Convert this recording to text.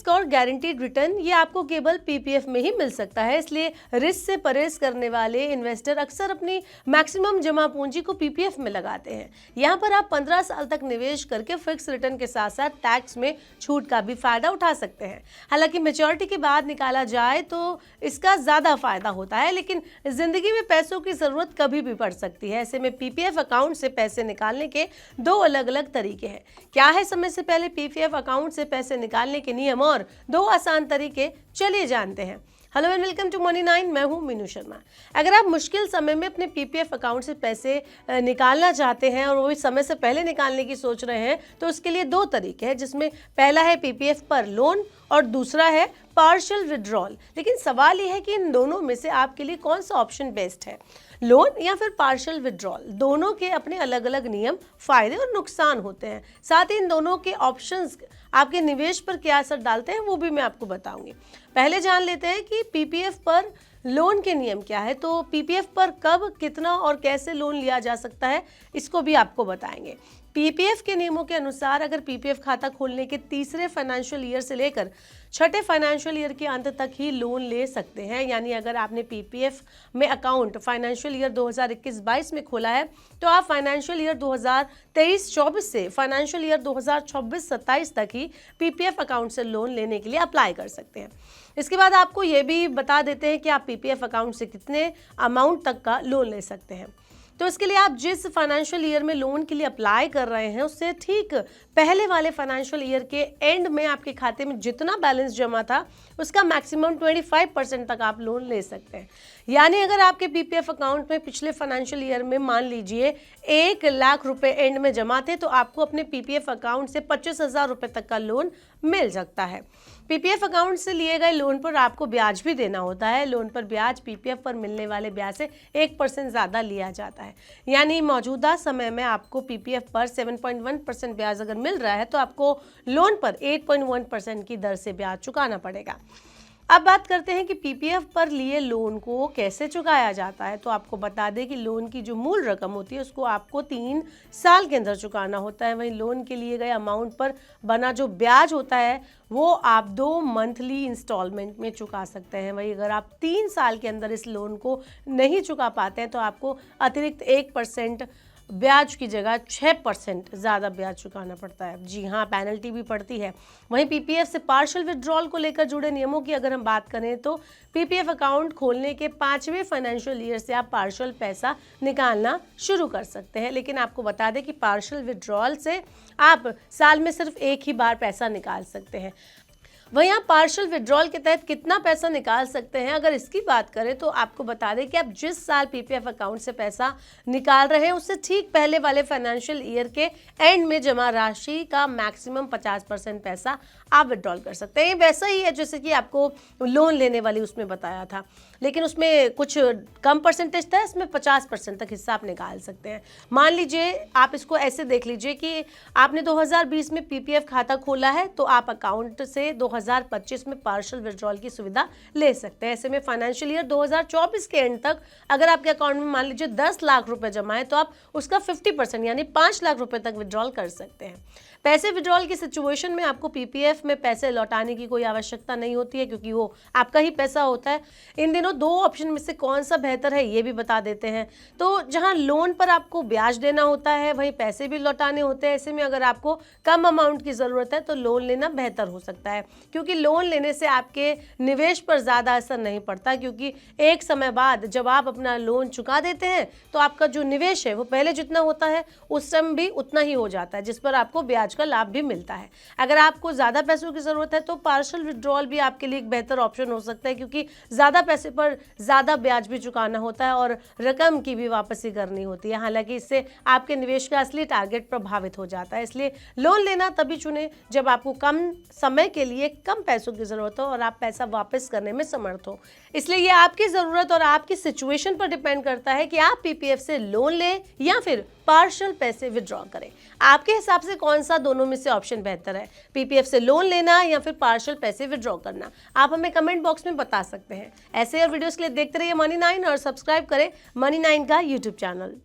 Risk और guaranteed return ये आपको केवल पीपीएफ में ही मिल सकता है, इसलिए रिस्क से परहेज करने वाले इन्वेस्टर अक्सर अपनी मैक्सिमम जमा पूंजी को पीपीएफ में लगाते हैं। यहाँ पर आप 15 साल तक निवेश करके फिक्स रिटर्न के साथ साथ टैक्स में छूट का भी फायदा उठा सकते हैं। हालांकि मैच्योरिटी के बाद निकाला जाए तो इसका ज़्यादा फायदा होता है, लेकिन जिंदगी में पैसों की ज़रूरत कभी भी पड़ सकती है। ऐसे में पीपीएफ अकाउंट से पैसे निकालने के दो अलग अलग तरीके हैं। क्या है समय से पहले पीपीएफ अकाउंट से पैसे निकालने के नियम और दो आसान तरीके, चलिए जानते हैं। Hello and welcome to money 9, मैं हूं मीनू शर्मा। अगर आप मुश्किल समय में अपने पीपीएफ अकाउंट से पैसे निकालना चाहते हैं और वो भी समय से पहले निकालने की सोच रहे हैं, तो उसके लिए दो तरीके हैं, जिसमें पहला है पीपीएफ पर लोन और दूसरा है पार्शियल विड्रॉल। लेकिन सवाल यह है कि इन दोनों में से आपके लिए कौन सा ऑप्शन बेस्ट है, लोन या फिर पार्शियल विड्रॉल। दोनों के अपने अलग अलग नियम, फायदे और नुकसान होते हैं। साथ ही इन दोनों के ऑप्शंस आपके निवेश पर क्या असर डालते हैं वो भी मैं आपको बताऊंगी। पहले जान लेते हैं कि पीपीएफ पर लोन के नियम क्या है। तो पीपीएफ पर कब, कितना और कैसे लोन लिया जा सकता है, इसको भी आपको बताएंगे। पीपीएफ के नियमों के अनुसार अगर पीपीएफ खाता खोलने के तीसरे फाइनेंशियल ईयर से लेकर छठे फाइनेंशियल ईयर के अंत तक ही लोन ले सकते हैं। यानी अगर आपने पीपीएफ में अकाउंट फाइनेंशियल ईयर 2021-22 में खोला है, तो आप फाइनेंशियल ईयर 2023-24 से फाइनेंशियल ईयर 2026-27 तक ही पीपीएफ अकाउंट से लोन लेने के लिए अप्लाई कर सकते हैं। इसके बाद आपको ये भी बता देते हैं कि आप पीपीएफ अकाउंट से कितने अमाउंट तक का लोन ले सकते हैं। तो इसके लिए आप जिस फाइनेंशियल ईयर में लोन के लिए अप्लाई कर रहे हैं, उससे ठीक पहले वाले फाइनेंशियल ईयर के एंड में आपके खाते में जितना बैलेंस जमा था उसका मैक्सिमम 25% तक आप लोन ले सकते हैं। यानी अगर आपके पीपीएफ अकाउंट में पिछले फाइनेंशियल ईयर में मान लीजिए 1 लाख रुपए एंड में जमा थे, तो आपको अपने पीपीएफ अकाउंट से 25,000 रुपए तक का लोन मिल सकता है। पीपीएफ अकाउंट से लिए गए लोन पर आपको ब्याज भी देना होता है। लोन पर ब्याज पीपीएफ पर मिलने वाले ब्याज से 1% ज़्यादा लिया जाता है। यानी मौजूदा समय में आपको पीपीएफ पर 7.1% ब्याज अगर मिल रहा है, तो आपको लोन पर 8.1% की दर से ब्याज चुकाना पड़ेगा। अब बात करते हैं कि पीपीएफ पर लिए लोन को कैसे चुकाया जाता है। तो आपको बता दें कि लोन की जो मूल रकम होती है उसको आपको 3 साल के अंदर चुकाना होता है। वहीं लोन के लिए गए अमाउंट पर बना जो ब्याज होता है वो आप 2 मंथली इंस्टॉलमेंट में चुका सकते हैं। वहीं अगर आप 3 साल के अंदर इस लोन को नहीं चुका पाते हैं, तो आपको अतिरिक्त 1% ब्याज की जगह 6% ज़्यादा ब्याज चुकाना पड़ता है। जी हाँ, पेनल्टी भी पड़ती है। वहीं पीपीएफ से पार्शियल विड्रॉल को लेकर जुड़े नियमों की अगर हम बात करें, तो पीपीएफ अकाउंट खोलने के 5वें फाइनेंशियल ईयर से आप पार्शियल पैसा निकालना शुरू कर सकते हैं। लेकिन आपको बता दें कि पार्शियल विड्रॉल से आप साल में सिर्फ एक ही बार पैसा निकाल सकते हैं। वहीं आप पार्शियल विड्रॉल के तहत कितना पैसा निकाल सकते हैं, अगर इसकी बात करें, तो आपको बता दें कि आप जिस साल पीपीएफ अकाउंट से पैसा निकाल रहे हैं उससे ठीक पहले वाले फाइनेंशियल ईयर के एंड में जमा राशि का मैक्सिमम 50% पैसा आप विड्रॉल कर सकते हैं। ये वैसा ही है जैसे कि आपको लोन लेने वाली उसमें बताया था, लेकिन उसमें कुछ कम परसेंटेज था, इसमें 50% तक हिस्सा आप निकाल सकते हैं। मान लीजिए आप इसको ऐसे देख लीजिए कि आपने 2020 में पीपीएफ खाता खोला है, तो आप अकाउंट से 2025 में पार्शियल विड्रॉल की सुविधा ले सकते हैं। ऐसे में फाइनेंशियल ईयर 2024 के एंड तक अगर आपके अकाउंट में मान लीजिए 10 लाख रुपए जमा है, तो आप उसका 50% यानी 5 लाख रुपए तक विड्रॉल कर सकते हैं। पैसे विड्रॉल की सिचुएशन में आपको पीपीएफ में पैसे लौटाने की कोई आवश्यकता नहीं होती है, क्योंकि वो आपका ही पैसा होता है। इन दिनों 2 ऑप्शन में से कौन सा बेहतर है ये भी बता देते हैं। तो जहां लोन पर आपको ब्याज देना होता है, वहीं पैसे भी लौटाने होते हैं। ऐसे में अगर आपको कम अमाउंट की ज़रूरत है, तो लोन लेना बेहतर हो सकता है, क्योंकि लोन लेने से आपके निवेश पर ज़्यादा असर नहीं पड़ता। क्योंकि एक समय बाद जब आप अपना लोन चुका देते हैं, तो आपका जो निवेश है वो पहले जितना होता है उस समय भी उतना ही हो जाता है, जिस पर आपको ब्याज का लाभ भी मिलता है। अगर आपको ज़्यादा पैसों की ज़रूरत है, तो पार्शियल विड्रॉल भी आपके लिए एक बेहतर ऑप्शन हो सकता है, क्योंकि ज़्यादा पैसे पर ज़्यादा ब्याज भी चुकाना होता है और रकम की भी वापसी करनी होती है। हालांकि इससे आपके निवेश का असली टारगेट प्रभावित हो जाता है। इसलिए लोन लेना तभी चुनें जब आपको कम समय के लिए कम पैसों की ज़रूरत हो और आप पैसा वापस करने में समर्थ हो। इसलिए ये आपकी ज़रूरत और आपकी सिचुएशन पर डिपेंड करता है कि आप पीपीएफ से लोन लें या फिर पार्शियल पैसे विड्रॉ करें। आपके हिसाब से कौन सा दोनों में से ऑप्शन बेहतर है, पीपीएफ से लोन लेना या फिर पार्शियल पैसे विड्रॉ करना? आप हमें कमेंट बॉक्स में बता सकते हैं। ऐसे और वीडियोस के लिए देखते रहिए मनी 9 और सब्सक्राइब करें मनी 9 का यूट्यूब चैनल।